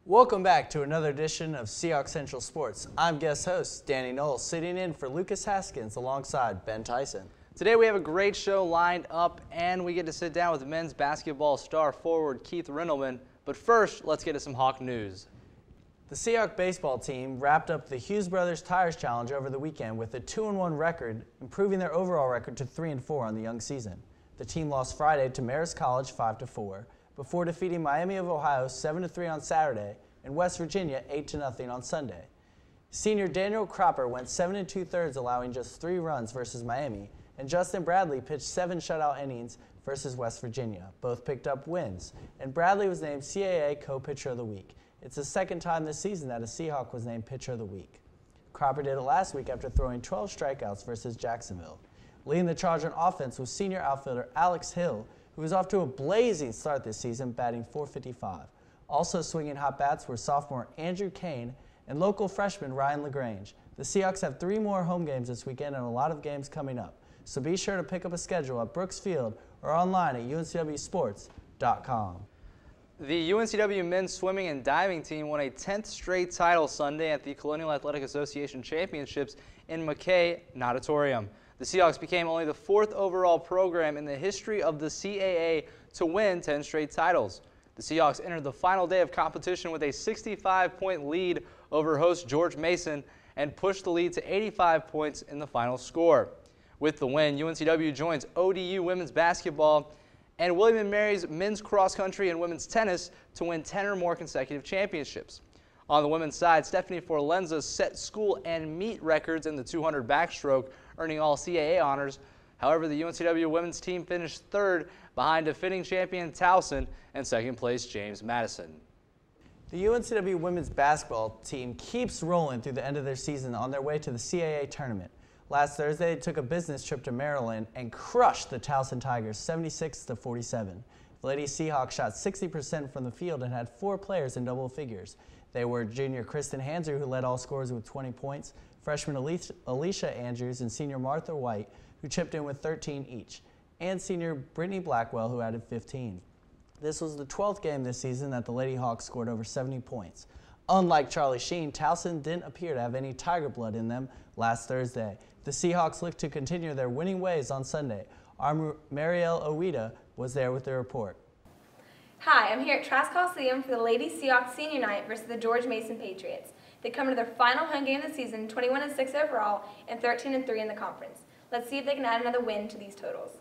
Welcome back to another edition of Seahawk Central Sports. I'm guest host Danny Knowles, sitting in for Lucas Haskins alongside Ben Tyson. Today we have a great show lined up, and we get to sit down with men's basketball star forward Keith Rindelman. But first, let's get to some Hawk news. The Seahawk baseball team wrapped up the Hughes Brothers Tires Challenge over the weekend with a 2-1 record, improving their overall record to 3-4 on the young season. The team lost Friday to Marist College 5-4. Before defeating Miami of Ohio 7-3 on Saturday and West Virginia 8-0 on Sunday. Senior Daniel Cropper went 7 2/3, allowing just 3 runs versus Miami, and Justin Bradley pitched 7 shutout innings versus West Virginia. Both picked up wins, and Bradley was named CAA Co-Pitcher of the Week. It's the second time this season that a Seahawk was named Pitcher of the Week. Cropper did it last week after throwing 12 strikeouts versus Jacksonville. Leading the charge on offense was senior outfielder Alex Hill, who was off to a blazing start this season, batting .455. Also swinging hot bats were sophomore Andrew Kane and local freshman Ryan LaGrange. The Seahawks have 3 more home games this weekend and a lot of games coming up, so be sure to pick up a schedule at Brooks Field or online at uncwsports.com. The UNCW men's swimming and diving team won a 10th straight title Sunday at the Colonial Athletic Association Championships in McKay Natatorium. The Seahawks became only the 4th overall program in the history of the CAA to win 10 straight titles. The Seahawks entered the final day of competition with a 65-point lead over host George Mason and pushed the lead to 85 points in the final score. With the win, UNCW joins ODU women's basketball and William & Mary's men's cross country and women's tennis to win 10 or more consecutive championships. On the women's side, Stephanie Forlenza set school and meet records in the 200 backstroke, earning all CAA honors. However, the UNCW women's team finished 3rd behind defending champion Towson and 2nd place James Madison. The UNCW women's basketball team keeps rolling through the end of their season on their way to the CAA tournament. Last Thursday, they took a business trip to Maryland and crushed the Towson Tigers 76-47. The Lady Seahawks shot 60% from the field and had 4 players in double figures. They were junior Kristen Hanser, who led all scorers with 20 points, freshman Alicia Andrews, and senior Martha White, who chipped in with 13 each, and senior Brittany Blackwell, who added 15. This was the 12th game this season that the Lady Hawks scored over 70 points. Unlike Charlie Sheen, Towson didn't appear to have any Tiger blood in them last Thursday. The Seahawks look to continue their winning ways on Sunday. Our Marielle Owita was there with the report. Hi, I'm here at Trask Coliseum for the Lady Seahawks Senior Night versus the George Mason Patriots. They come to their final home game of the season, 21-6 overall and 13-3 in the conference. Let's see if they can add another win to these totals.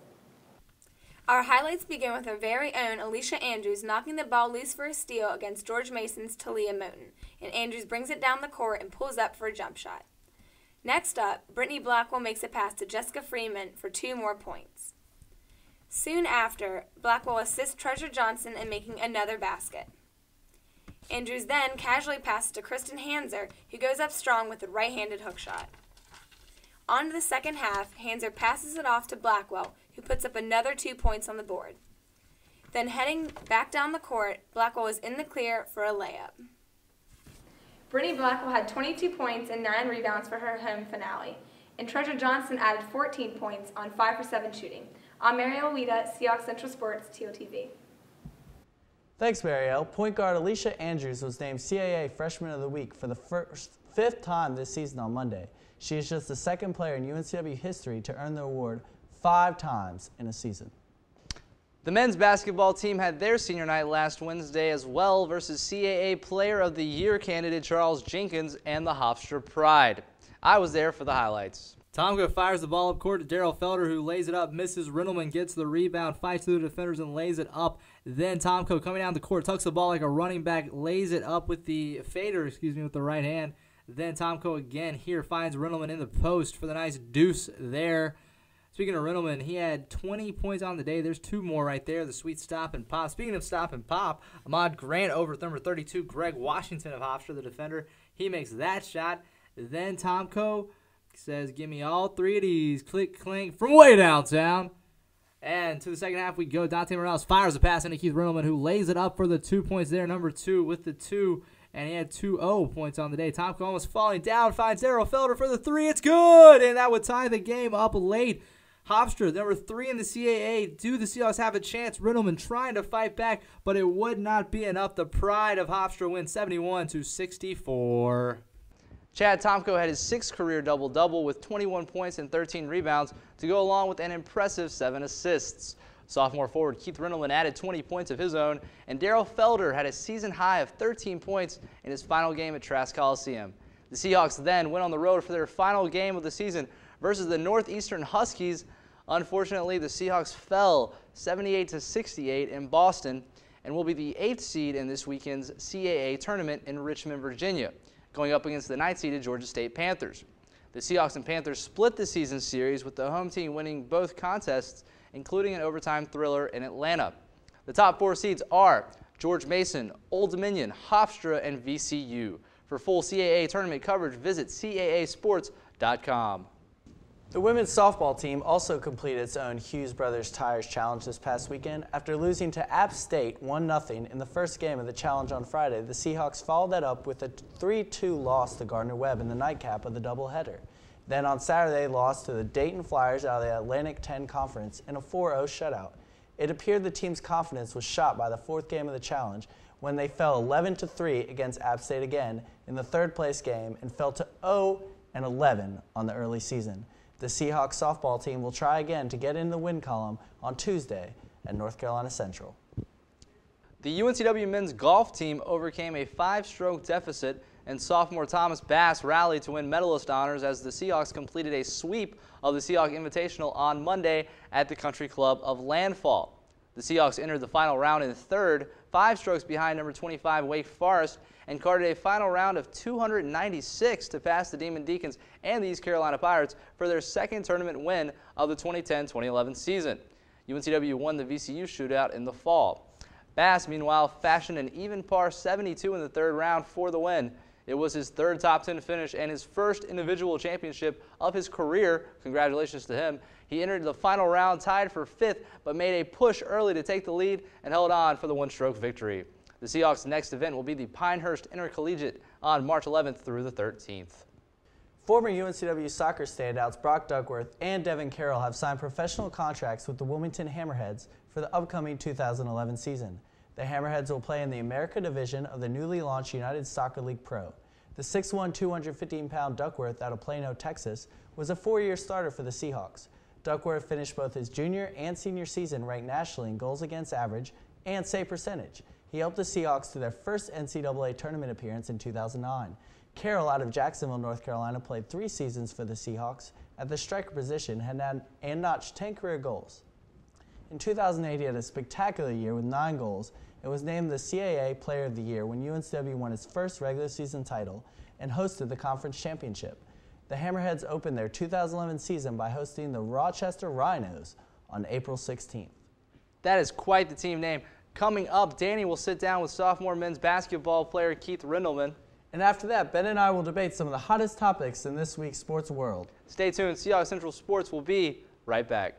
Our highlights begin with our very own Alicia Andrews knocking the ball loose for a steal against George Mason's Talia Moten, and Andrews brings it down the court and pulls up for a jump shot. Next up, Brittany Blackwell makes a pass to Jessica Freeman for 2 more points. Soon after, Blackwell assists Treasure Johnson in making another basket. Andrews then casually passes to Kristen Hanser, who goes up strong with a right-handed hook shot. On to the second half, Hanser passes it off to Blackwell, who puts up another 2 points on the board. Then heading back down the court, Blackwell was in the clear for a layup. Brittany Blackwell had 22 points and 9 rebounds for her home finale, and Treasure Johnson added 14 points on 5 for 7 shooting. I'm Marielle Owita, Seahawks Central Sports, TOTV. Thanks, Marielle. Point guard Alicia Andrews was named CAA Freshman of the Week for the 5th time this season on Monday. She is just the 2nd player in UNCW history to earn the award 5 times in a season. The men's basketball team had their senior night last Wednesday as well versus CAA Player of the Year candidate Charles Jenkins and the Hofstra Pride. I was there for the highlights. Tomko fires the ball up court to Daryl Felder, who lays it up, misses. Rindelman gets the rebound, fights through the defenders, and lays it up. Then Tomko coming down the court, tucks the ball like a running back, lays it up with the fader, with the right hand. Then Tomko again here finds Rindelman in the post for the nice deuce there. Speaking of Rindelman, he had 20 points on the day. There's 2 more right there, the sweet stop and pop. Speaking of stop and pop, Ahmad Grant over number 32, Greg Washington of Hofstra, the defender. He makes that shot. Then Tomko says, give me all 3 of these. Click, clink, from way downtown. And to the second half we go. Dante Morales fires a pass into Keith Rindelman, who lays it up for the 2 points there, number 2 with the 2. And he had 2-0 points on the day. Tomko almost falling down, finds Daryl Felder for the 3. It's good! And that would tie the game up late. Hofstra, number 3 in the CAA. Do the Seahawks have a chance? Riddleman trying to fight back, but it would not be enough. The pride of Hofstra wins 71-64. Chad Tomko had his 6th career double-double with 21 points and 13 rebounds to go along with an impressive 7 assists. Sophomore forward Keith Rindleman added 20 points of his own, and Darrell Felder had a season high of 13 points in his final game at Trask Coliseum. The Seahawks then went on the road for their final game of the season versus the Northeastern Huskies. Unfortunately, the Seahawks fell 78-68 in Boston and will be the 8th seed in this weekend's CAA tournament in Richmond, Virginia, going up against the 9th-seeded Georgia State Panthers. The Seahawks and Panthers split the season series with the home team winning both contests, including an overtime thriller in Atlanta. The top 4 seeds are George Mason, Old Dominion, Hofstra, and VCU. For full CAA tournament coverage, visit CAAsports.com. The women's softball team also completed its own Hughes Brothers Tires Challenge this past weekend. After losing to App State 1-0 in the first game of the challenge on Friday, the Seahawks followed that up with a 3-2 loss to Gardner-Webb in the nightcap of the doubleheader. Then on Saturday, they lost to the Dayton Flyers out of the Atlantic 10 Conference in a 4-0 shutout. It appeared the team's confidence was shot by the 4th game of the challenge when they fell 11-3 against App State again in the 3rd place game and fell to 0-11 on the early season. The Seahawks softball team will try again to get in the win column on Tuesday at North Carolina Central. The UNCW men's golf team overcame a 5-stroke deficit, and sophomore Thomas Bass rallied to win medalist honors as the Seahawks completed a sweep of the Seahawk Invitational on Monday at the Country Club of Landfall. The Seahawks entered the final round in 3rd, 5 strokes behind number 25 Wake Forest, and carded a final round of 296 to pass the Demon Deacons and the East Carolina Pirates for their 2nd tournament win of the 2010-2011 season. UNCW won the VCU shootout in the fall. Bass, meanwhile, fashioned an even par 72 in the 3rd round for the win. It was his 3rd top 10 finish and his first individual championship of his career. Congratulations to him. He entered the final round tied for 5th, but made a push early to take the lead and held on for the 1-stroke victory. The Seahawks' next event will be the Pinehurst Intercollegiate on March 11th through the 13th. Former UNCW soccer standouts Brock Duckworth and Devin Carroll have signed professional contracts with the Wilmington Hammerheads for the upcoming 2011 season. The Hammerheads will play in the America Division of the newly launched United Soccer League Pro. The 6'1", 215-pound Duckworth out of Plano, Texas, was a 4-year starter for the Seahawks. Duckworth finished both his junior and senior season ranked nationally in goals against average and save percentage. He helped the Seahawks to their first NCAA tournament appearance in 2009. Carroll out of Jacksonville, North Carolina, played 3 seasons for the Seahawks at the striker position and notched 10 career goals. In 2008, he had a spectacular year with 9 goals and was named the CAA Player of the Year when UNCW won its first regular season title and hosted the conference championship. The Hammerheads opened their 2011 season by hosting the Rochester Rhinos on April 16th. That is quite the team name. Coming up, Danny will sit down with sophomore men's basketball player Keith Rindleman. And after that, Ben and I will debate some of the hottest topics in this week's sports world. Stay tuned. Seahawks Central Sports will be right back.